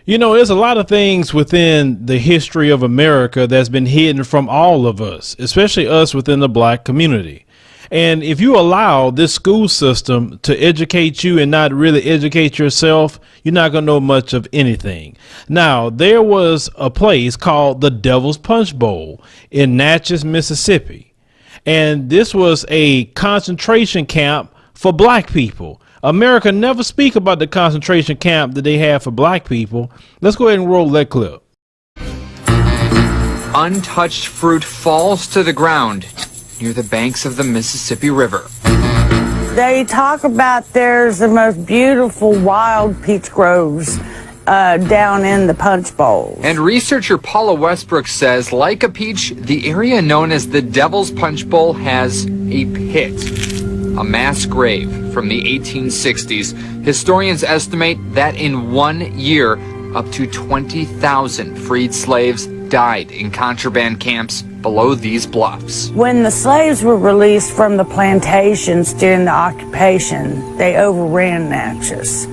You know, there's a lot of things within the history of America that's been hidden from all of us, especially us within the black community. And if you allow this school system to educate you and not really educate yourself, you're not going to know much of anything. Now, there was a place called the Devil's Punch Bowl in Natchez, Mississippi. And this was a concentration camp for black people. America never speak about the concentration camp that they have for black people. Let's go ahead and roll that clip. Untouched fruit falls to the ground near the banks of the Mississippi River. They talk about there's the most beautiful wild peach groves down in the Punch Bowl. And researcher Paula Westbrook says, like a peach, the area known as the Devil's Punch Bowl has a pit, a mass grave from the 1860s. Historians estimate that in 1 year, up to 20,000 freed slaves died in contraband camps below these bluffs. When the slaves were released from the plantations during the occupation, they overran Natchez,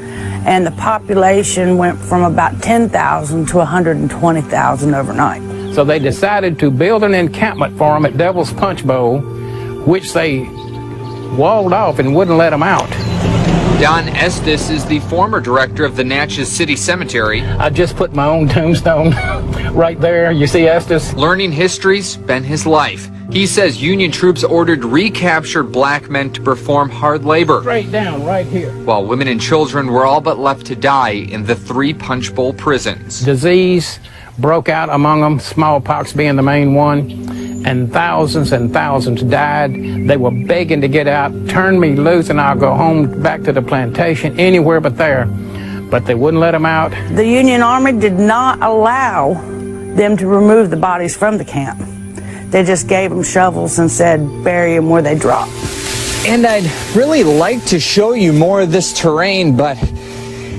and the population went from about 10,000 to 120,000 overnight. So they decided to build an encampment for them at Devil's Punch Bowl, which they walled off and wouldn't let them out. Don Estes is the former director of the Natchez City Cemetery. I just put my own tombstone right there. You see Estes? Learning history's been his life. He says Union troops ordered recaptured black men to perform hard labor. Straight down right here. While women and children were all but left to die in the 3 Punch Bowl prisons. Disease broke out among them, smallpox being the main one, and thousands died. They were begging to get out, turn me loose and I'll go home back to the plantation, anywhere but there. But they wouldn't let them out. The Union Army did not allow them to remove the bodies from the camp. They just gave them shovels and said bury them where they drop. And I'd really like to show you more of this terrain, but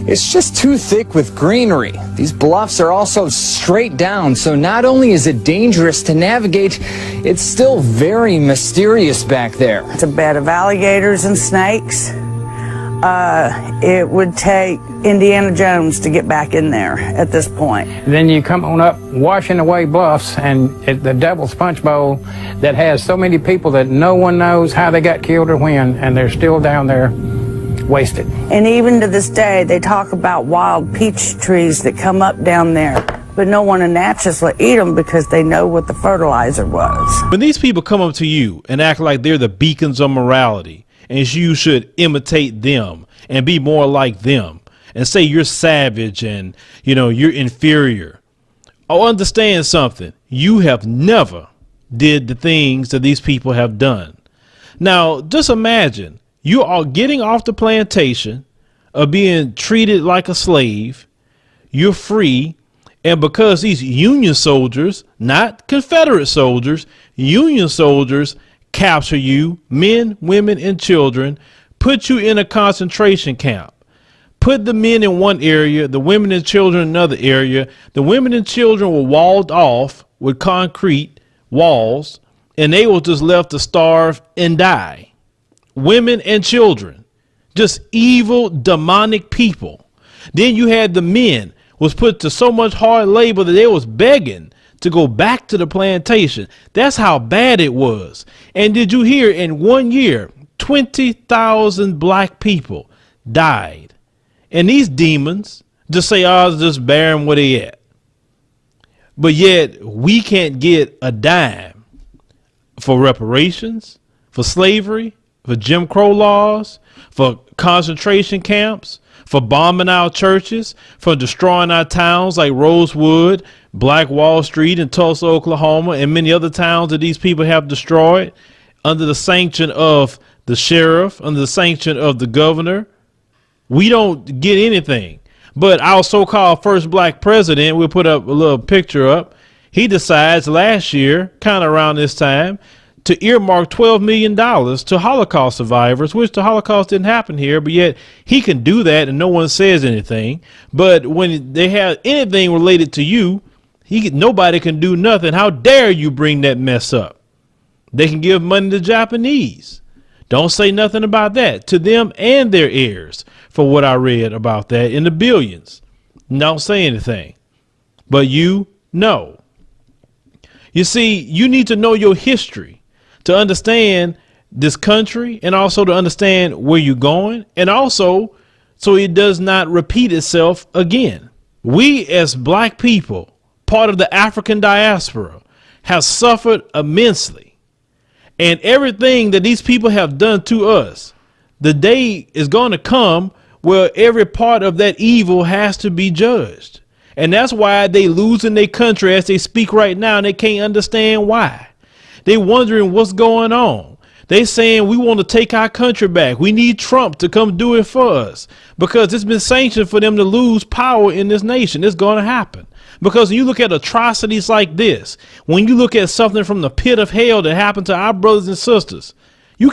it's just too thick with greenery. These bluffs are also straight down, so not only is it dangerous to navigate, it's still very mysterious back there. It's a bed of alligators and snakes. It would take Indiana Jones to get back in there at this point. Then you come on up washing away bluffs, and at the Devil's Punch Bowl that has so many people that no one knows how they got killed or when, and they're still down there wasted. And even to this day, they talk about wild peach trees that come up down there, but no one in Natchez will eat them because they know what the fertilizer was. When these people come up to you and act like they're the beacons of morality, and you should imitate them and be more like them, and say you're savage and, you know, you're inferior, oh, understand something. You have never did the things that these people have done. Now, just imagine you are getting off the plantation, of being treated like a slave. You're free. And because these Union soldiers, not Confederate soldiers, Union soldiers capture you, men, women, and children, put you in a concentration camp, put the men in one area, the women and children in another area. The women and children were walled off with concrete walls, and they were just left to starve and die. Women and children, just evil, demonic people. Then you had the men was put to so much hard labor that they was begging to go back to the plantation. That's how bad it was. And did you hear, in 1 year, 20,000 black people died. And these demons just say, oh, just bury them where they at. But yet we can't get a dime for reparations, for slavery, for Jim Crow laws, for concentration camps, for bombing our churches, for destroying our towns like Rosewood, Black Wall Street, and Tulsa, Oklahoma, and many other towns that these people have destroyed under the sanction of the sheriff, under the sanction of the governor. We don't get anything. But our so-called first black president, we'll put up a little picture up. He decides last year, kind of around this time, to earmark $12 million to Holocaust survivors, which the Holocaust didn't happen here, but yet he can do that and no one says anything. But when they have anything related to you, nobody can do nothing. How dare you bring that mess up? They can give money to Japanese. Don't say nothing about that to them and their heirs, for what I read about that, in the billions. Don't say anything. But you know. You see, you need to know your history to understand this country, and also to understand where you're going, and also so it does not repeat itself again. We as black people, part of the African diaspora, have suffered immensely. And everything that these people have done to us, the day is going to come where every part of that evil has to be judged. And that's why they losing their country as they speak right now, and they can't understand why. They wondering what's going on. They saying we want to take our country back. We need Trump to come do it for us, because it's been sanctioned for them to lose power in this nation. It's going to happen. Because when you look at atrocities like this, when you look at something from the pit of hell that happened to our brothers and sisters,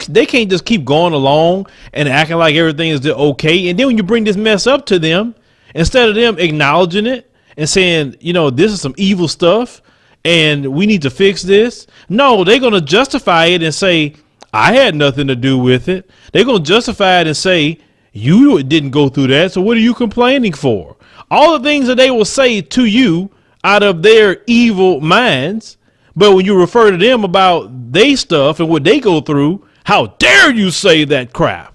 they can't just keep going along and acting like everything is okay. And then when you bring this mess up to them, instead of them acknowledging it and saying, you know, this is some evil stuff and we need to fix this, no, they're going to justify it and say, I had nothing to do with it. They're going to justify it and say, you didn't go through that, so what are you complaining for? All the things that they will say to you out of their evil minds, but when you refer to them about their stuff and what they go through, how dare you say that crap?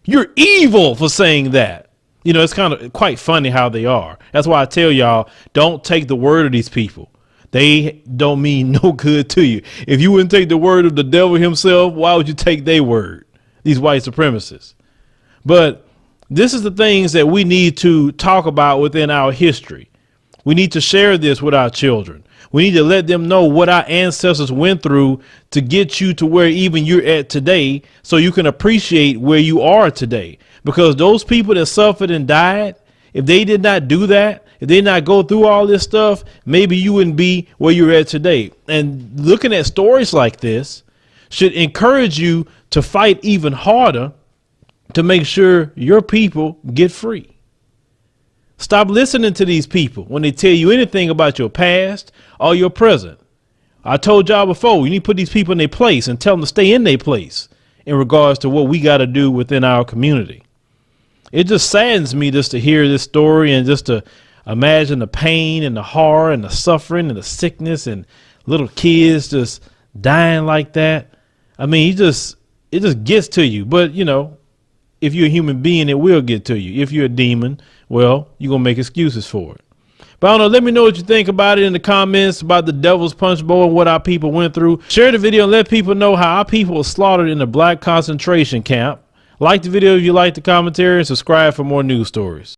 You're evil for saying that. You know, it's kind of quite funny how they are. That's why I tell y'all, don't take the word of these people. They don't mean no good to you. If you wouldn't take the word of the devil himself, why would you take their word? These white supremacists. But this is the things that we need to talk about within our history. We need to share this with our children. We need to let them know what our ancestors went through to get you to where even you're at today, so you can appreciate where you are today. Because those people that suffered and died, if they did not do that, if they did not go through all this stuff, maybe you wouldn't be where you're at today. And looking at stories like this should encourage you to fight even harder to make sure your people get free. Stop listening to these people when they tell you anything about your past or your present. I told y'all before, you need to put these people in their place and tell them to stay in their place in regards to what we got to do within our community. It just saddens me just to hear this story and just to imagine the pain and the horror and the suffering and the sickness and little kids just dying like that. I mean, it just gets to you. But, you know, if you're a human being, it will get to you. If you're a demon, well, you're going to make excuses for it. But I don't know, let me know what you think about it in the comments about the Devil's Punch Bowl and what our people went through. Share the video and let people know how our people were slaughtered in the black concentration camp. Like the video if you like the commentary, and subscribe for more news stories.